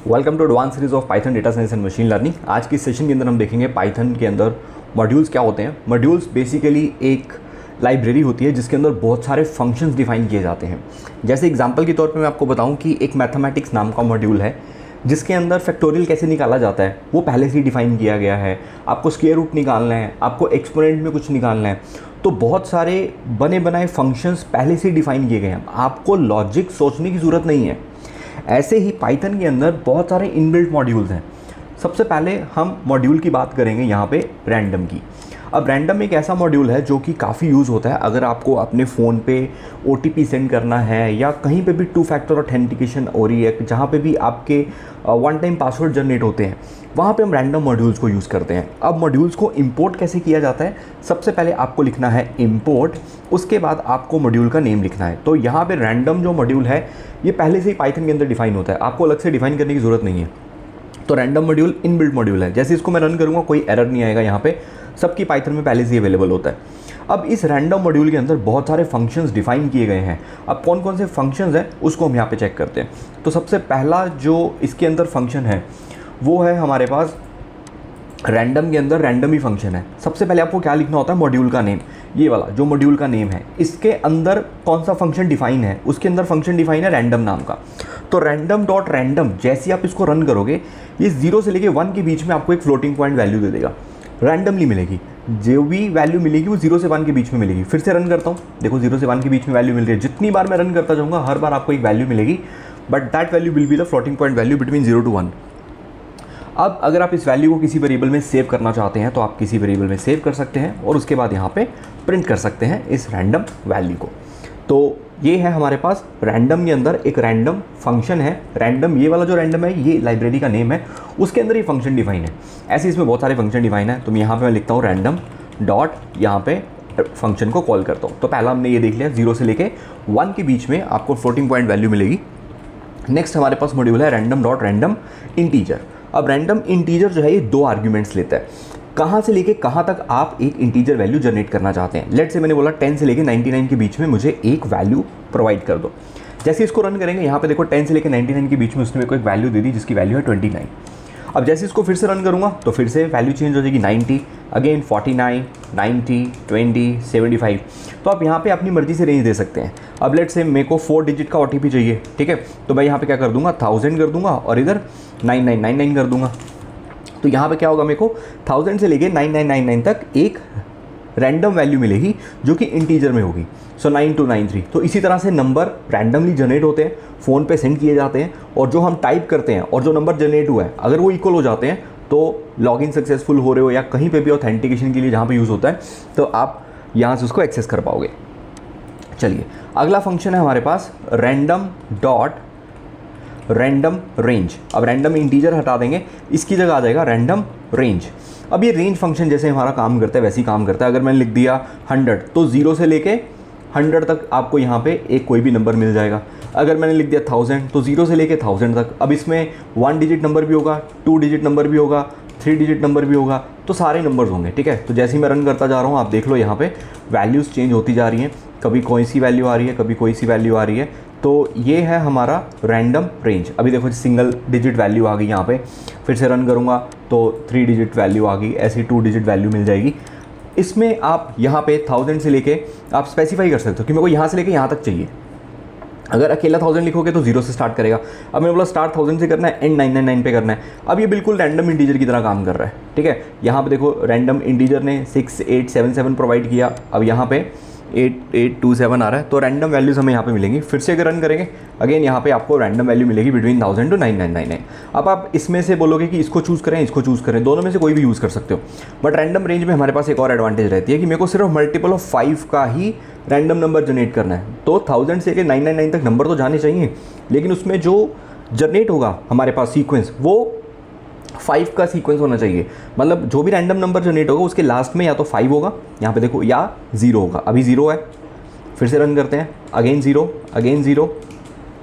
Welcome to advance series of Python data science and machine learning. आज की session के अंदर हम देखेंगे पाइथन के अंदर मॉड्यूल्स क्या होते हैं। मॉड्यूल्स बेसिकली एक लाइब्रेरी होती है जिसके अंदर बहुत सारे फंक्शंस डिफाइन किए जाते हैं। जैसे एग्जांपल के तौर पे मैं आपको बताऊं कि एक मैथमेटिक्स नाम का मॉड्यूल है जिसके अंदर फैक्टोरियल कैसे निकाला जाता है वो पहले से ही डिफाइन किया गया है। आपको स्क्वायर रूट निकालना है, आपको एक्सपोनेंट में कुछ निकालना है, तो बहुत सारे बने बनाए फंक्शंस पहले से ही डिफाइन किए गए हैं। आपको लॉजिक सोचने की ज़रूरत नहीं है। ऐसे ही पाइथन के अंदर बहुत सारे इनबिल्ट मॉड्यूल्स हैं। सबसे पहले हम मॉड्यूल की बात करेंगे यहाँ पे रैंडम की। अब रैंडम एक ऐसा मॉड्यूल है जो कि काफ़ी यूज़ होता है अगर आपको अपने फ़ोन पे OTP सेंड करना है या कहीं पे भी 2 फैक्टर ऑथेंटिकेशन हो रही है, जहाँ पे भी आपके वन टाइम पासवर्ड जनरेट होते हैं, वहाँ पे हम रैंडम मॉड्यूल्स को यूज़ करते हैं। अब मॉड्यूल्स को इंपोर्ट कैसे किया जाता है, सबसे पहले आपको लिखना है इंपोर्ट, उसके बाद आपको मॉड्यूल का नेम लिखना है। तो यहाँ पे रैंडम जो मॉड्यूल है ये पहले से ही पाइथन के अंदर डिफाइन होता है, आपको अलग से डिफाइन करने की ज़रूरत नहीं है। तो रैंडम मॉड्यूल इनबिल्ट मॉड्यूल है, जैसे इसको मैं रन करूँगा कोई एरर नहीं आएगा, यहाँ पे सबकी पाइथन में पहले से ही अवेलेबल होता है। अब इस रैंडम मॉड्यूल के अंदर बहुत सारे फंक्शंस डिफाइन किए गए हैं। अब कौन कौन से फंक्शंस हैं उसको हम यहाँ पे चेक करते हैं। तो सबसे पहला जो इसके अंदर फंक्शन है वो है हमारे पास रैंडम के अंदर रैंडम ही फंक्शन है। सबसे पहले आपको क्या लिखना होता है, मॉड्यूल का नेम, ये वाला जो मॉड्यूल का नेम है इसके अंदर कौन सा फंक्शन डिफाइन है, उसके अंदर फंक्शन डिफाइन है रैंडम नाम का। तो रैंडम डॉट रैंडम जैसे आप इसको रन करोगे ये 0 से लेके 1 के बीच में आपको एक फ्लोटिंग पॉइंट वैल्यू दे देगा, रैंडमली मिलेगी। जो भी वैल्यू मिलेगी वो 0 से 1 के बीच में मिलेगी। फिर से रन करता हूँ, देखो 0 से 1 के बीच में वैल्यू मिल रही है। जितनी बार मैं रन करता जाऊँगा हर बार आपको एक वैल्यू मिलेगी, but that value will be the floating point value between 0 to 1। अब अगर आप इस वैल्यू को किसी वेरिएबल में सेव करना चाहते हैं तो आप किसी वेरिएबल में सेव कर सकते हैं और उसके बाद यहाँ पे प्रिंट कर सकते हैं इस रैंडम वैल्यू को। तो ये है हमारे पास रैंडम के अंदर एक रैंडम फंक्शन है। रैंडम ये वाला जो रैंडम है ये लाइब्रेरी का नेम है, उसके अंदर ये फंक्शन डिफाइन है। ऐसे इसमें बहुत सारे फंक्शन डिफाइन है। तो मैं यहाँ पे मैं लिखता हूँ रैंडम डॉट, यहाँ पे फंक्शन को कॉल करता हूँ। तो पहला हमने ये देख लिया 0 से लेके 1 के बीच में आपको फ्लोटिंग पॉइंट वैल्यू मिलेगी। नेक्स्ट हमारे पास मॉड्यूल है रैंडम डॉट रैंडम इंटीजर। अब रैंडम इंटीजर जो है ये 2 आर्ग्यूमेंट्स लेता है। कहाँ से लेके कहाँ तक आप एक इंटीजर वैल्यू जनरेट करना चाहते हैं। लेट से मैंने बोला 10 से लेके 99 के बीच में मुझे एक वैल्यू प्रोवाइड कर दो। जैसे इसको रन करेंगे यहाँ पे देखो 10 से लेके 99 के बीच में उसने मेरे को एक वैल्यू दे दी जिसकी वैल्यू है 29। अब जैसे इसको फिर से रन करूँगा तो फिर से वैल्यू चेंज हो जाएगी 90, अगेन 49, 90, 20, 75। तो आप यहाँ पे अपनी मर्जी से रेंज दे सकते हैं। अब लेट से मेरे को 4 डिजिट का OTP चाहिए, ठीक है, तो मैं यहाँ पे क्या कर दूंगा 1000 कर दूंगा और इधर 9999 कर दूंगा। तो यहाँ पे क्या होगा, मेरे को 1000 से लेके 9999 तक एक रैंडम वैल्यू मिलेगी जो कि इंटीजर में होगी। सो 9293। तो इसी तरह से नंबर रैंडमली जनरेट होते हैं, फ़ोन पे सेंड किए जाते हैं, और जो हम टाइप करते हैं और जो नंबर जनरेट हुआ है अगर वो इक्वल हो जाते हैं तो लॉगिन सक्सेसफुल हो रहे हो या कहीं पे भी ऑथेंटिकेशन के लिए जहाँ पे यूज़ होता है तो आप यहाँ से उसको एक्सेस कर पाओगे। चलिए अगला फंक्शन है हमारे पास रैंडम डॉट रैंडम रेंज। अब रैंडम इंटीजर हटा देंगे, इसकी जगह आ जाएगा रैंडम रेंज। अब ये रेंज फंक्शन जैसे हमारा काम करता है वैसे ही काम करता है। अगर मैंने लिख दिया 100 तो 0 से लेके 100 तक आपको यहाँ पे एक कोई भी नंबर मिल जाएगा। अगर मैंने लिख दिया 1000 तो 0 से लेके 1000 तक। अब इसमें 1 डिजिट नंबर भी होगा, 2 डिजिट नंबर भी होगा, 3 डिजिट नंबर भी होगा, तो सारे नंबर्स होंगे, ठीक है। तो जैसे ही मैं रन करता जा रहा हूँ आप देख लो यहाँ पे वैल्यूज़ चेंज होती जा रही हैं, कभी कोई सी वैल्यू आ रही है, कभी कोई सी वैल्यू आ रही है। तो ये है हमारा रैंडम रेंज। अभी देखो सिंगल डिजिट वैल्यू आ गई यहाँ पे, फिर से रन करूँगा तो 3 डिजिट वैल्यू आ गई, ऐसी 2 डिजिट वैल्यू मिल जाएगी। इसमें आप यहाँ पे 1000 से लेके आप स्पेसिफाई कर सकते हो कि मेरे को यहाँ से लेके यहाँ तक चाहिए। अगर अकेला 1000 लिखोगे तो 0 से स्टार्ट करेगा। अब मैंने बोला स्टार्ट 1000 से करना है, एंड 999 पे करना है। अब ये बिल्कुल रैंडम इंटीजर की तरह काम कर रहा है, ठीक है। यहाँ पे देखो रैंडम इंटीजर ने 6877 प्रोवाइड किया, अब यहाँ पे 8827 आ रहा है, तो रैंडम वैल्यूज़ हमें यहाँ पे मिलेंगी। फिर से अगर रन करेंगे अगेन यहाँ पे आपको रैंडम वैल्यू मिलेगी बिटवीन 1000 to 9999। अब आप इसमें से बोलोगे कि इसको चूज़ करें, इसको चूज़ करें, दोनों में से कोई भी यूज़ कर सकते हो। बट रैंडम रेंज में हमारे पास एक और एडवांटेज रहती है कि मेरे को सिर्फ मल्टीपल ऑफ 5 का ही रैंडम नंबर जनरेट करना है। तो 1000 से लेकर 999 तक नंबर तो जाने चाहिए, लेकिन उसमें जो जनरेट होगा हमारे पास सीक्वेंस वो 5 का सीक्वेंस होना चाहिए। मतलब जो भी रैंडम नंबर जनरेट होगा उसके लास्ट में या तो 5 होगा, यहाँ पे देखो, या 0 होगा। अभी 0 है, फिर से रन करते हैं, अगेन 0, अगेन 0,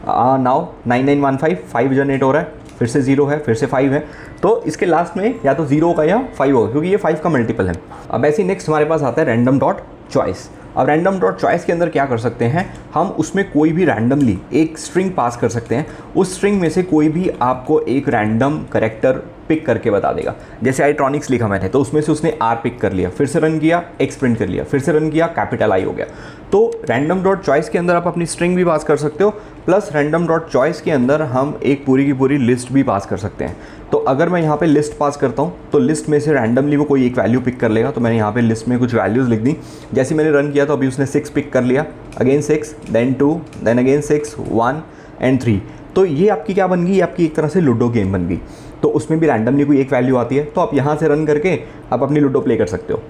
नाउ 9915 5 जनरेट हो रहा है, फिर से 0 है, फिर से 5 है। तो इसके लास्ट में या तो 0 होगा या 5 होगा, क्योंकि ये 5 का मल्टीपल है। अब ऐसे ही नेक्स्ट हमारे पास आता है रैंडम डॉट चॉइस। अब रैंडम डॉट चॉइस के अंदर क्या कर सकते हैं, हम उसमें कोई भी रैंडमली एक स्ट्रिंग पास कर सकते हैं। उस स्ट्रिंग में से कोई भी आपको एक रैंडम कैरेक्टर पिक करके बता देगा। जैसे आईट्रॉनिक्स लिखा मैंने, तो उसमें से उसने आर पिक कर लिया, फिर से रन किया, एक्स प्रिंट कर लिया, फिर से रन किया, कैपिटल आई हो गया। तो रैंडम डॉट चॉइस के अंदर आप अपनी स्ट्रिंग भी पास कर सकते हो, प्लस रैंडम डॉट चॉइस के अंदर हम एक पूरी की पूरी लिस्ट भी पास कर सकते हैं। तो अगर मैं यहाँ पे लिस्ट पास करता हूँ तो लिस्ट में से रैंडमली वो कोई एक वैल्यू पिक कर लेगा। तो मैंने यहाँ पे लिस्ट में कुछ वैल्यूज़ लिख दी। जैसे मैंने रन किया तो अभी उसने 6 पिक कर लिया, again 6, then 2, then again 6, 1 and 3। तो ये आपकी क्या बन गई, आपकी एक तरह से लूडो गेम बन गई। तो उसमें भी रैंडमली कोई एक वैल्यू आती है, तो आप यहाँ से रन करके आप अपनी लूडो प्ले कर सकते हो।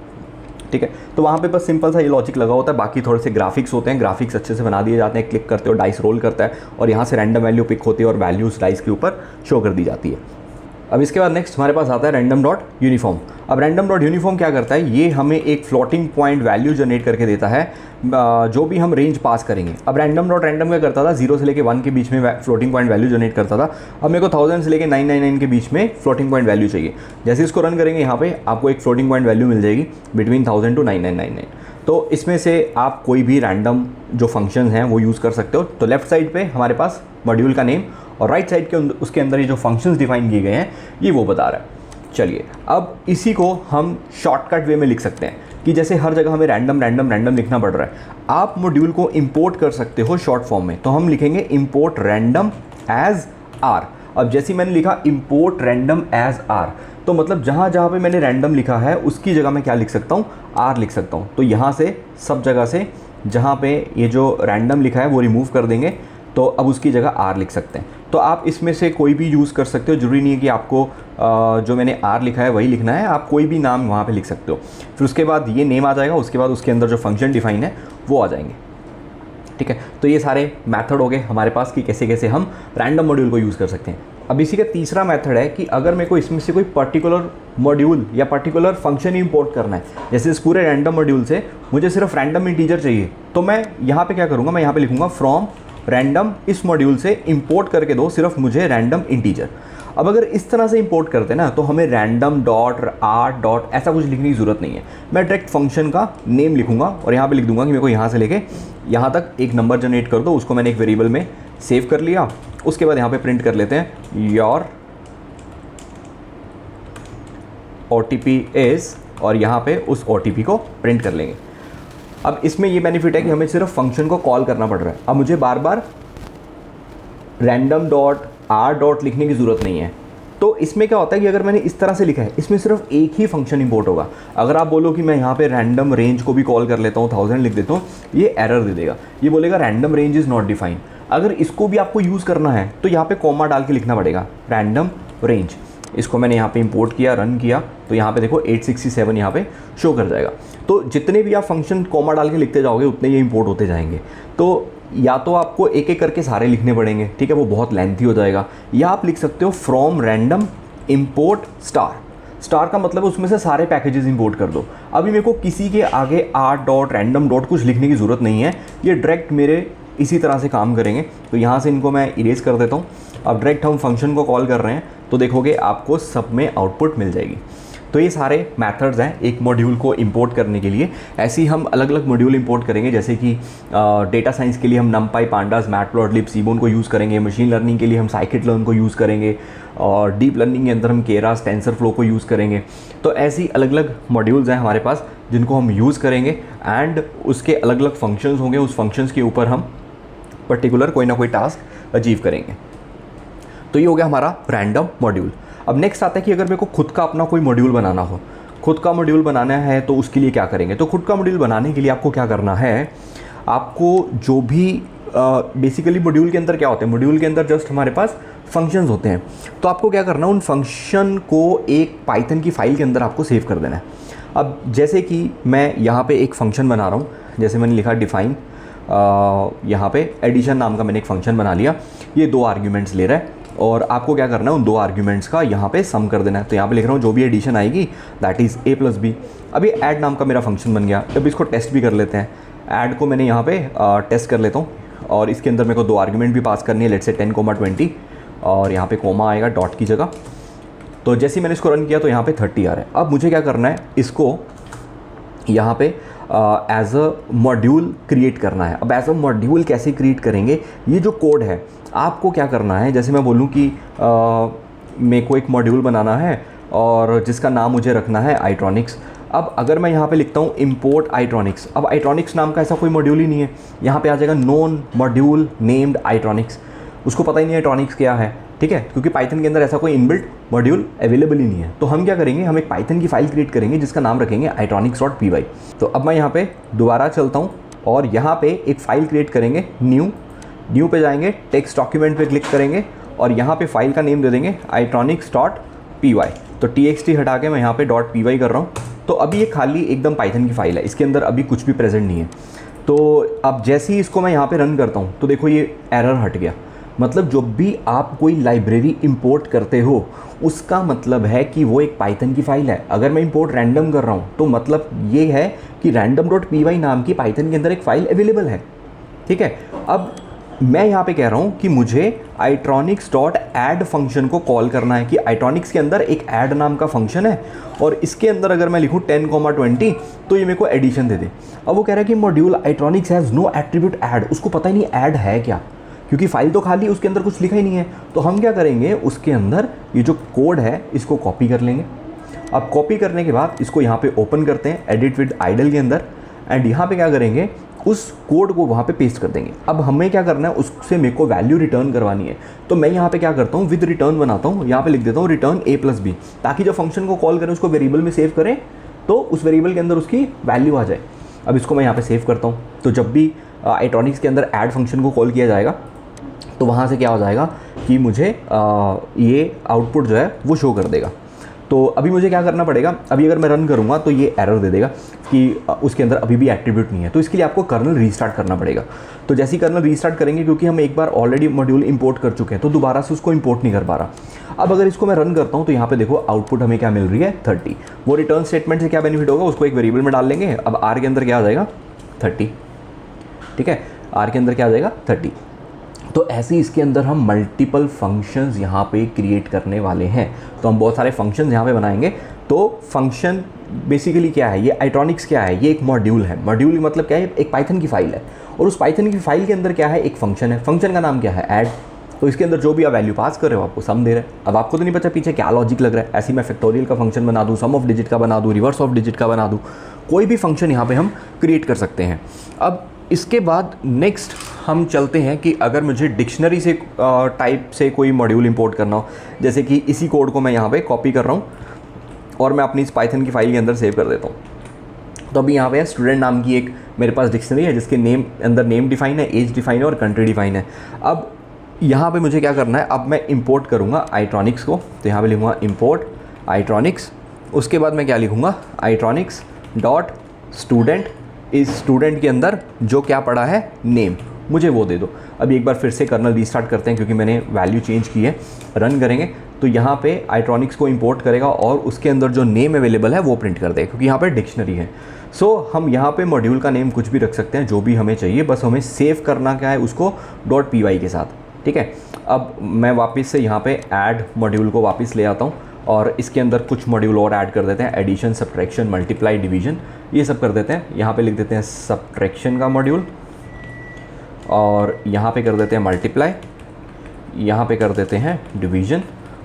ठीक है, तो वहाँ पे बस सिंपल सा ये लॉजिक लगा होता है। बाकी थोड़े से ग्राफिक्स होते हैं, ग्राफिक्स अच्छे से बना दिए जाते हैं। क्लिक करते हो, डाइस रोल करता है और यहाँ से रैंडम वैल्यू पिक होती है और वैल्यूज़ डाइस के ऊपर शो कर दी जाती है। अब इसके बाद नेक्स्ट हमारे पास आता है रैंडम डॉट यूनिफॉर्म। अब रैंडम डॉट यूनिफॉर्म क्या करता है, ये हमें एक फ्लोटिंग पॉइंट वैल्यू जनरेट करके देता है जो भी हम रेंज पास करेंगे। अब रैंडम डॉट रैंडम क्या करता था, 0 से लेके 1 के बीच में फ्लोटिंग पॉइंट वैल्यू जनरेट करता था। अब मेरे को 1000 से लेके 999 के बीच में फ्लोटिंग पॉइंट वैल्यू चाहिए। जैसे इसको रन करेंगे यहाँ पे आपको एक फ्लोटिंग पॉइंट वैल्यू मिल जाएगी बिटवीन 1000 टू 9999। तो इसमें से आप कोई भी रैंडम जो फंक्शन हैं वो यूज़ कर सकते हो। तो लेफ्ट साइड पे हमारे पास मॉड्यूल का नेम और राइट साइड के उसके अंदर ये जो फंक्शंस डिफाइन किए गए हैं ये वो बता रहा है। चलिए अब इसी को हम शॉर्टकट वे में लिख सकते हैं कि जैसे हर जगह हमें रैंडम लिखना पड़ रहा है, आप मॉड्यूल को इंपोर्ट कर सकते हो शॉर्ट फॉर्म में। तो हम लिखेंगे इंपोर्ट रैंडम एज आर। अब जैसे मैंने लिखा इंपोर्ट रैंडम एज आर, तो मतलब जहाँ जहाँ पे मैंने रैंडम लिखा है उसकी जगह मैं क्या लिख सकता हूँ, आर लिख सकता हूँ। तो यहाँ से सब जगह से जहाँ पे ये जो रैंडम लिखा है वो रिमूव कर देंगे, तो अब उसकी जगह आर लिख सकते हैं। तो आप इसमें से कोई भी यूज़ कर सकते हो, ज़रूरी नहीं है कि आपको जो मैंने आर लिखा है वही लिखना है, आप कोई भी नाम वहाँ पे लिख सकते हो। फिर उसके बाद ये नेम आ जाएगा, उसके बाद उसके अंदर जो फंक्शन डिफाइन है वो आ जाएंगे। ठीक है, तो ये सारे मेथड हो गए हमारे पास कि कैसे कैसे हम रैंडम मॉड्यूल को यूज़ कर सकते हैं। अब इसी का तीसरा मेथड है कि अगर मेरे को इसमें से कोई पर्टिकुलर मॉड्यूल या पर्टिकुलर फंक्शन इंपोर्ट करना है, जैसे इस पूरे रैंडम मॉड्यूल से मुझे सिर्फ रैंडम इंटीजर चाहिए, तो मैं यहाँ पे क्या करूँगा, मैं यहाँ पे लिखूँगा फ्रॉम रैंडम इस मॉड्यूल से इंपोर्ट करके दो सिर्फ मुझे रैंडम इंटीजर। अब अगर इस तरह से इंपोर्ट करते हैं ना, तो हमें रैंडम डॉट आर डॉट ऐसा कुछ लिखने की ज़रूरत नहीं है। मैं डायरेक्ट फंक्शन का नेम लिखूंगा और यहाँ पे लिख दूंगा कि मेरे को यहाँ से लेके यहाँ तक एक नंबर जनरेट कर दो। उसको मैंने एक वेरिएबल में सेव कर लिया। उसके बाद यहाँ पे प्रिंट कर लेते हैं योर OTP इज़, और यहाँ पे उस OTP को प्रिंट कर लेंगे। अब इसमें ये बेनिफिट है कि हमें सिर्फ फंक्शन को कॉल करना पड़ रहा है। अब मुझे बार बार रैंडम डॉट आर डॉट लिखने की ज़रूरत नहीं है। तो इसमें क्या होता है कि अगर मैंने इस तरह से लिखा है, इसमें सिर्फ एक ही फंक्शन इंपोर्ट होगा। अगर आप बोलो कि मैं यहाँ पे रैंडम रेंज को भी कॉल कर लेता हूँ, 1000 लिख देता हूँ, ये एरर दे देगा, ये बोलेगा random range is not defined. अगर इसको भी आपको यूज़ करना है तो यहाँ पे कॉमा डाल के लिखना पड़ेगा रैंडम रेंज। इसको मैंने यहाँ पे इंपोर्ट किया, रन किया, तो यहाँ पे देखो 867 यहाँ पे शो कर जाएगा। तो जितने भी आप फंक्शन कॉमा डाल के लिखते जाओगे उतने ये इंपोर्ट होते जाएंगे। तो या तो आपको एक एक करके सारे लिखने पड़ेंगे, ठीक है, वो बहुत लेंथी हो जाएगा, या आप लिख सकते हो from random import star. Star का मतलब उसमें से सारे पैकेजेस इंपोर्ट कर दो। अभी मेरे को किसी के आगे आर डॉट रैंडम डॉट कुछ लिखने की ज़रूरत नहीं है, ये डायरेक्ट मेरे इसी तरह से काम करेंगे। तो यहाँ से इनको मैं इरेज कर देता हूँ। अब डायरेक्ट हम फंक्शन को कॉल कर रहे हैं तो देखोगे आपको सब में आउटपुट मिल जाएगी। तो ये सारे मेथड्स हैं एक मॉड्यूल को इंपोर्ट करने के लिए। ऐसे ही हम अलग अलग मॉड्यूल इंपोर्ट करेंगे, जैसे कि डेटा साइंस के लिए हम नमपाई, पांडास, मैटप्लॉटलिब, सीबोन को यूज़ करेंगे। मशीन लर्निंग के लिए हम साइकिट लर्न को यूज़ करेंगे, और डीप लर्निंग के अंदर हम केरास, टेंसरफ्लो को यूज़ करेंगे। तो ऐसी अलग अलग मॉड्यूल्स हैं हमारे पास जिनको हम यूज़ करेंगे, एंड उसके अलग अलग फंक्शंस होंगे। उस फंक्शंस के ऊपर हम पर्टिकुलर कोई ना कोई टास्क अचीव करेंगे। तो ये हो गया हमारा रैंडम मॉड्यूल। अब नेक्स्ट आता है कि अगर मेरे को खुद का अपना कोई मॉड्यूल बनाना हो, खुद का मॉड्यूल बनाना है तो उसके लिए क्या करेंगे। तो खुद का मॉड्यूल बनाने के लिए आपको क्या करना है, आपको जो भी बेसिकली मॉड्यूल के अंदर क्या होते हैं, मॉड्यूल के अंदर जस्ट हमारे पास फंक्शंस होते हैं। तो आपको क्या करना है, उन फंक्शन को एक पाइथन की फाइल के अंदर आपको सेव कर देना है। अब जैसे कि मैं यहाँ पे एक फ़ंक्शन बना रहा हूँ, जैसे मैंने लिखा डिफाइन, यहाँ पे एडिशन नाम का मैंने एक फ़ंक्शन बना लिया। ये 2 आर्ग्यूमेंट्स ले रहा है और आपको क्या करना है, उन 2 आर्ग्यूमेंट्स का यहाँ पे सम कर देना है। तो यहाँ पे लिख रहा हूँ जो भी एडिशन आएगी दैट इज़ a + b। अभी ऐड नाम का मेरा फंक्शन बन गया। अब इसको टेस्ट भी कर लेते हैं। ऐड को मैंने यहाँ पे टेस्ट कर लेता हूँ, और इसके अंदर मेरे को 2 आर्ग्यूमेंट भी पास करनी है, लेट्स से 10, 20, और यहाँ पे कोमा आएगा डॉट की जगह। तो जैसे ही मैंने इसको रन किया तो यहाँ पे 30 आ रहा है। अब मुझे क्या करना है, इसको यहाँ पे एज अ मॉड्यूल क्रिएट करना है। अब एज अ मॉड्यूल कैसे क्रिएट करेंगे, ये जो कोड है आपको क्या करना है, जैसे मैं बोलूँ कि मेरे को एक मॉड्यूल बनाना है और जिसका नाम मुझे रखना है आईट्रॉनिक्स। अब अगर मैं यहाँ पे लिखता हूँ इम्पोर्ट आईट्रॉनिक्स, अब आईट्रॉनिक्स नाम का ऐसा कोई मॉड्यूल ही नहीं है, यहाँ पे आ जाएगा नॉन मॉड्यूल नेम्ड आईट्रॉनिक्स, उसको पता ही नहीं आईट्रॉनिक्स क्या है, ठीक है, क्योंकि पाइथन के अंदर ऐसा कोई इनबिल्ट मॉड्यूल अवेलेबल ही नहीं है। तो हम क्या करेंगे, हम एक पाइथन की फाइल क्रिएट करेंगे जिसका नाम रखेंगे itronics.py। तो अब मैं यहाँ पे दोबारा चलता हूँ और यहाँ पे एक फ़ाइल क्रिएट करेंगे, न्यू पे जाएंगे, टेक्स्ट डॉक्यूमेंट पे क्लिक करेंगे और यहाँ पे फाइल का नेम दे देंगे itronics.py। तो txt हटा के मैं यहाँ पे .py कर रहा हूँ। तो अभी ये खाली एकदम पाइथन की फाइल है, इसके अंदर अभी कुछ भी प्रेजेंट नहीं है। तो अब जैसे ही इसको मैं यहाँ पे रन करता हूँ तो देखो ये एरर हट गया। मतलब जब भी आप कोई लाइब्रेरी इंपोर्ट करते हो उसका मतलब है कि वो एक पाइथन की फाइल है। अगर मैं इंपोर्ट रैंडम कर रहा हूँ तो मतलब ये है कि random.py नाम की पाइथन के अंदर एक फ़ाइल अवेलेबल है, ठीक है। अब मैं यहाँ पे कह रहा हूँ कि मुझे itronics.add फंक्शन को कॉल करना है, कि itronics के अंदर एक add नाम का फंक्शन है और इसके अंदर अगर मैं लिखूँ 10,20 तो ये मेरे को एडिशन दे दे। अब वो कह रहा है कि module itronics has no attribute add, उसको पता ही नहीं ऐड है क्या, क्योंकि फाइल तो खाली, उसके अंदर कुछ लिखा ही नहीं है। तो हम क्या करेंगे, उसके अंदर ये जो कोड है इसको कॉपी कर लेंगे। अब कॉपी करने के बाद इसको यहाँ पे ओपन करते हैं एडिट विद आइडल के अंदर, एंड यहाँ पे क्या करेंगे, उस कोड को वहाँ पे पेस्ट कर देंगे। अब हमें क्या करना है, उससे मेरे को वैल्यू रिटर्न करवानी है। तो मैं यहाँ पे क्या करता हूँ, विद रिटर्न बनाता हूँ, यहाँ पे लिख देता हूँ रिटर्न a+b, ताकि जब फंक्शन को कॉल करें उसको वेरिएबल में सेव करें तो उस वेरिएबल के अंदर उसकी वैल्यू आ जाए। अब इसको मैं यहाँ पे सेव करता हूँ। तो जब भी itronics के अंदर ऐड फंक्शन को कॉल किया जाएगा तो वहाँ से क्या हो जाएगा कि मुझे ये आउटपुट जो है वो शो कर देगा। तो अभी मुझे क्या करना पड़ेगा, अभी अगर मैं रन करूँगा तो ये एरर दे देगा कि उसके अंदर अभी भी एट्रीब्यूट नहीं है। तो इसके लिए आपको कर्नल रीस्टार्ट करना पड़ेगा। तो जैसे ही कर्नल रीस्टार्ट करेंगे, क्योंकि हम एक बार ऑलरेडी मॉड्यूल इंपोर्ट कर चुके हैं तो दोबारा से उसको इंपोर्ट नहीं कर पा रहा। अब अगर इसको मैं रन करता हूँ तो यहाँ पे देखो आउटपुट हमें क्या मिल रही है, 30। वो रिटर्न स्टेटमेंट से क्या बेनिफिट होगा, उसको एक वेरिएबल में डाल लेंगे। अब आर के अंदर क्या आ जाएगा, 30, ठीक है, आर के अंदर क्या आ जाएगा, 30। तो ऐसे ही इसके अंदर हम मल्टीपल फंक्शंस यहाँ पे क्रिएट करने वाले हैं। तो हम बहुत सारे फंक्शंस यहाँ पे बनाएंगे। तो फंक्शन बेसिकली क्या है, ये itronics क्या है, ये एक मॉड्यूल है। मॉड्यूल मतलब क्या है, एक पाइथन की फाइल है और उस पाइथन की फाइल के अंदर क्या है, एक फंक्शन है। फंक्शन का नाम क्या है, ऐड। तो इसके अंदर जो भी आप वैल्यू पास कर रहे हो आपको सम दे रहे हैं। अब आपको तो नहीं पता पीछे क्या लॉजिक लग रहा है। ऐसे ही मैं फैक्टोरियल का फंक्शन बना दूँ, सम ऑफ डिजिट का बना दूँ, रिवर्स ऑफ डिजिट का बना दूँ, कोई भी फंक्शन यहाँ पे हम क्रिएट कर सकते हैं। अब इसके बाद नेक्स्ट हम चलते हैं कि अगर मुझे डिक्शनरी से टाइप से कोई मॉड्यूल इंपोर्ट करना हो, जैसे कि इसी कोड को मैं यहाँ पे कॉपी कर रहा हूँ और मैं अपनी इस पाइथन की फाइल के अंदर सेव कर देता हूँ। तो अभी यहाँ पे स्टूडेंट नाम की एक मेरे पास डिक्शनरी है जिसके अंदर नेम डिफाइन है, एज डिफाइन है और कंट्री डिफाइन है। अब यहाँ पे मुझे क्या करना है, अब मैं इंपोर्ट करूँगा itronics को। तो यहाँ पे लिखूँगा इंपोर्ट itronics, उसके बाद मैं क्या लिखूँगा, itronics.student, इस स्टूडेंट के अंदर जो क्या पड़ा है नेम, मुझे वो दे दो। अभी एक बार फिर से कर्नल रीस्टार्ट करते हैं क्योंकि मैंने वैल्यू चेंज की है। रन करेंगे तो यहाँ पे itronics को इंपोर्ट करेगा और उसके अंदर जो नेम अवेलेबल है वो प्रिंट कर देगा, क्योंकि यहाँ पे डिक्शनरी है। सो हम यहाँ पे मॉड्यूल का नेम कुछ भी रख सकते हैं, जो भी हमें चाहिए, बस हमें सेव करना क्या है उसको .py के साथ, ठीक है। अब मैं वापस से यहाँ पे ऐड मॉड्यूल को वापस ले आता हूँ और इसके अंदर कुछ मॉड्यूल और ऐड कर देते हैं, एडिशन, सब्ट्रैक्शन, मल्टीप्लाई, डिवीजन, ये सब कर देते हैं। यहाँ पे लिख देते हैं सब्ट्रैक्शन का मॉड्यूल और यहाँ पे कर देते हैं मल्टीप्लाई, यहाँ पे कर देते हैं डिवीजन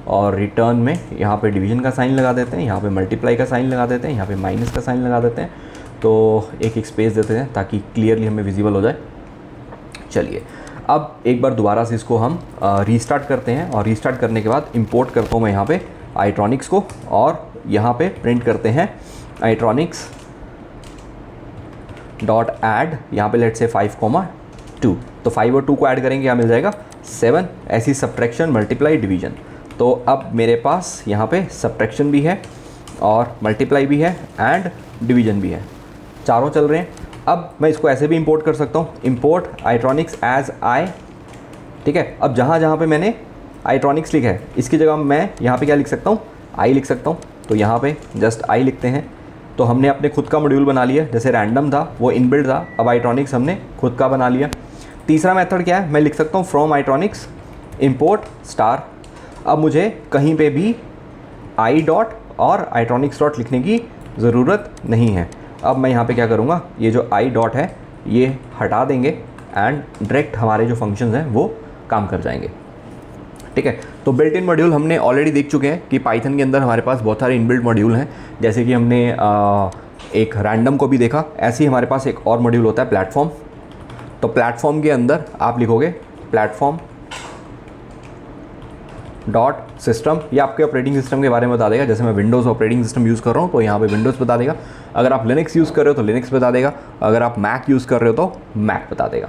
और रिटर्न में यहाँ पे डिवीजन का साइन लगा देते हैं, यहाँ पे मल्टीप्लाई का साइन लगा देते हैं, यहाँ पे माइनस का साइन लगा देते हैं। तो एक स्पेस देते हैं ताकि क्लियरली हमें विजिबल हो जाए। चलिए अब एक बार दोबारा से इसको हम रीस्टार्ट करते हैं और रीस्टार्ट करने के बाद इंपोर्ट करता हूँ मैं यहाँ पे itronics को और यहाँ पे प्रिंट करते हैं itronics डॉट ऐड, यहाँ पे लेट से 5,2। तो 5 और 2 को ऐड करेंगे, क्या मिल जाएगा 7। ऐसी सब्ट्रैक्शन, मल्टीप्लाई, डिवीजन। तो अब मेरे पास यहाँ पे सब्ट्रैक्शन भी है और मल्टीप्लाई भी है एंड डिवीजन भी है, चारों चल रहे हैं। अब मैं इसको ऐसे भी इंपोर्ट कर सकता हूँ, इंपोर्ट itronics एज आई, ठीक है। अब जहाँ जहाँ पे मैंने itronics लिखा है इसकी जगह मैं यहाँ पे क्या लिख सकता हूँ, आई लिख सकता हूँ। तो यहाँ पे जस्ट आई लिखते हैं। तो हमने अपने खुद का मॉड्यूल बना लिया, जैसे रैंडम था वो इनबिल्ट था, अब itronics हमने खुद का बना लिया। तीसरा मेथड क्या है, मैं लिख सकता हूँ फ्रॉम itronics इंपोर्ट स्टार। अब मुझे कहीं पे भी आई डॉट और itronics डॉट लिखने की ज़रूरत नहीं है। अब मैं यहाँ पे क्या करूँगा, ये जो आई डॉट है ये हटा देंगे एंड डायरेक्ट हमारे जो फंक्शंस हैं वो काम कर जाएंगे। ठीक है, तो बिल्ट इन मॉड्यूल हमने ऑलरेडी देख चुके हैं कि पाइथन के अंदर हमारे पास बहुत सारे इनबिल्ट मॉड्यूल हैं। जैसे कि हमने एक रैंडम को भी देखा, ऐसे ही हमारे पास एक और मॉड्यूल होता है प्लेटफॉर्म। तो प्लेटफॉर्म के अंदर आप लिखोगे प्लेटफॉर्म डॉट सिस्टम, ये आपके ऑपरेटिंग सिस्टम के बारे में बता देगा। जैसे मैं विंडोज़ ऑपरेटिंग सिस्टम यूज़ कर रहा हूँ तो यहाँ पे विंडोज़ बता देगा, अगर आप लिनक्स यूज़ कर रहे हो तो लिनक्स बता देगा, अगर आप मैक यूज़ कर रहे हो तो मैक बता देगा।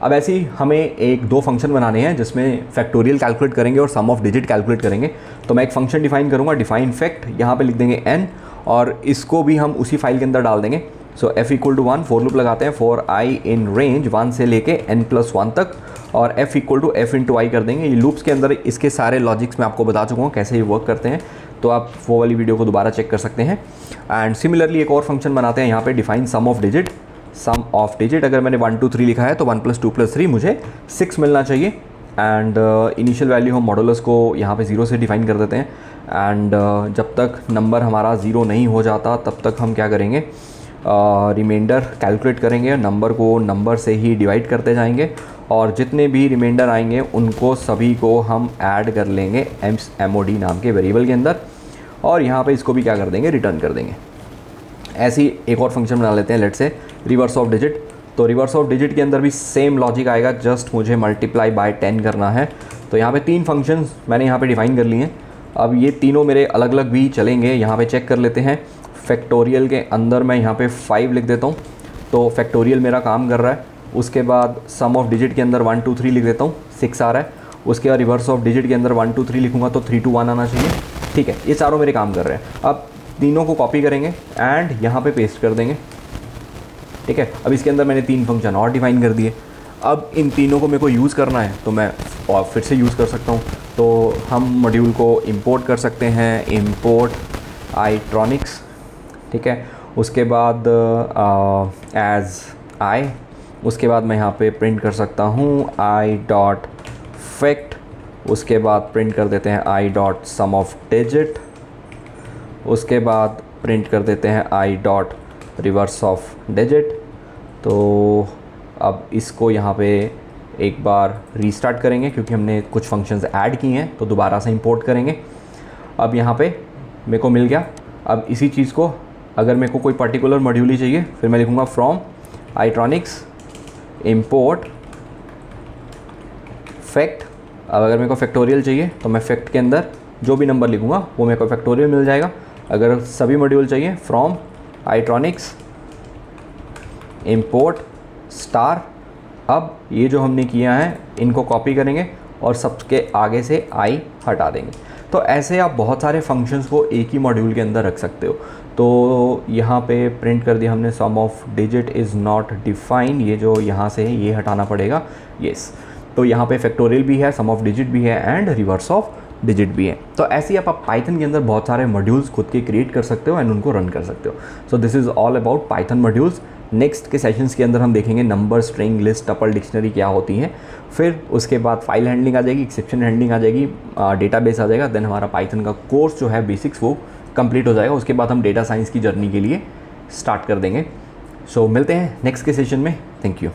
अब ऐसे ही हमें एक दो फंक्शन बनाने हैं जिसमें फैक्टोरियल कैलकुलेट करेंगे और सम ऑफ डिजिट कैलकुलेट करेंगे। तो मैं एक फंक्शन डिफाइन करूँगा, डिफाइन फैक्ट, यहाँ पे लिख देंगे n और इसको भी हम उसी फाइल के अंदर डाल देंगे। So f equal to 1, for loop लगाते हैं फॉर i इन रेंज 1 से लेके n+1 तक, और f equal to f into I कर देंगे। ये लूप्स के अंदर इसके सारे लॉजिक्स मैं आपको बता चुका हूँ कैसे ये वर्क करते हैं, तो आप वो वाली वीडियो को दोबारा चेक कर सकते हैं। एंड सिमिलरली एक और फंक्शन बनाते हैं यहाँ पे, define sum of digit. Sum of digit अगर मैंने 1 2 3 लिखा है तो 1 + 2 + 3 मुझे 6 मिलना चाहिए। एंड इनिशियल वैल्यू हम मॉडुलस को यहाँ पे 0 से डिफाइन कर देते हैं। एंड जब तक नंबर हमारा 0 नहीं हो जाता तब तक हम क्या करेंगे, रिमाइंडर कैलकुलेट करेंगे, नंबर को नंबर से ही डिवाइड करते जाएंगे और जितने भी रिमाइंडर आएंगे उनको सभी को हम ऐड कर लेंगे mod नाम के वेरिएबल के अंदर, और यहाँ पे इसको भी क्या कर देंगे, रिटर्न कर देंगे। ऐसे ही एक और फंक्शन बना लेते हैं, let's say reverse of digit. तो रिवर्स ऑफ डिजिट के अंदर भी सेम लॉजिक आएगा, जस्ट मुझे मल्टीप्लाई बाय 10 करना है। तो यहाँ पे 3 फंक्शंस मैंने यहाँ पे डिफाइन कर लिए हैं। अब ये तीनों मेरे अलग अलग भी चलेंगे, यहाँ पे चेक कर लेते हैं। फैक्टोरियल के अंदर मैं यहाँ पे 5 लिख देता हूँ, तो फैक्टोरियल मेरा काम कर रहा है। उसके बाद सम ऑफ डिजिट के अंदर 1 2 3 लिख देता हूँ, 6 आ रहा है। उसके बाद रिवर्स ऑफ डिजिट के अंदर 1 2 3 लिखूँगा तो 3 2 1 आना चाहिए। ठीक है, ये चारों मेरे काम कर रहे हैं। अब तीनों को कॉपी करेंगे एंड यहाँ पे पेस्ट कर देंगे। ठीक है, अब इसके अंदर मैंने 3 फंक्शन और डिफाइन कर दिए। अब इन तीनों को मेरे को यूज़ करना है तो मैं और फिर से यूज़ कर सकता हूँ। तो हम मॉड्यूल को इंपोर्ट कर सकते हैं, इंपोर्ट आईट्रॉनिक्स। ठीक है, उसके बाद एज आई, उसके बाद मैं यहाँ पे प्रिंट कर सकता हूँ आई डॉट फैक्ट, उसके बाद प्रिंट कर देते हैं i dot sum of digit, उसके बाद प्रिंट कर देते हैं i dot reverse of digit. तो अब इसको यहाँ पे एक बार रीस्टार्ट करेंगे क्योंकि हमने कुछ फंक्शंस ऐड किए हैं, तो दोबारा से इंपोर्ट करेंगे। अब यहाँ पे मेरे को मिल गया। अब इसी चीज़ को अगर मेरे को कोई पर्टिकुलर मॉड्यूल ही चाहिए, फिर मैं लिखूँगा फ्रॉम आईट्रॉनिक्स इंपोर्ट फैक्ट। अब अगर मेरे को फैक्टोरियल चाहिए तो मैं फैक्ट के अंदर जो भी नंबर लिखूँगा वो मेरे को फैक्टोरियल मिल जाएगा। अगर सभी मॉड्यूल चाहिए, फ्रॉम आईट्रॉनिक्स इंपोर्ट स्टार। अब ये जो हमने किया है इनको कॉपी करेंगे और सबके आगे से आई हटा देंगे। तो ऐसे आप बहुत सारे फंक्शंस को एक ही मॉड्यूल के अंदर रख सकते हो। तो यहाँ पे प्रिंट कर दिया हमने sum of digit is not define, ये जो यहाँ से है ये हटाना पड़ेगा, येस। तो यहाँ पे फैक्टोरियल भी है, सम ऑफ डिजिट भी है एंड रिवर्स ऑफ डिजिट भी है। तो ऐसे ही आप पाइथन के अंदर बहुत सारे मॉड्यूल्स खुद के क्रिएट कर सकते हो एंड उनको रन कर सकते हो। So this is all about Python modules. Next के सेशंस के अंदर हम देखेंगे number, string, list, tuple, dictionary क्या होती हैं। फिर उसके बाद फाइल हैंडलिंग आ जाएगी, एक्सेप्शन हैंडलिंग आ जाएगी, डेटाबेस आ जाएगा। देन हमारा पाइथन का कोर्स जो है बेसिक्स वो कंप्लीट हो जाएगा। उसके बाद हम डेटा साइंस की जर्नी के लिए स्टार्ट कर देंगे। सो मिलते हैं नेक्स्ट के सेशन में। Thank you.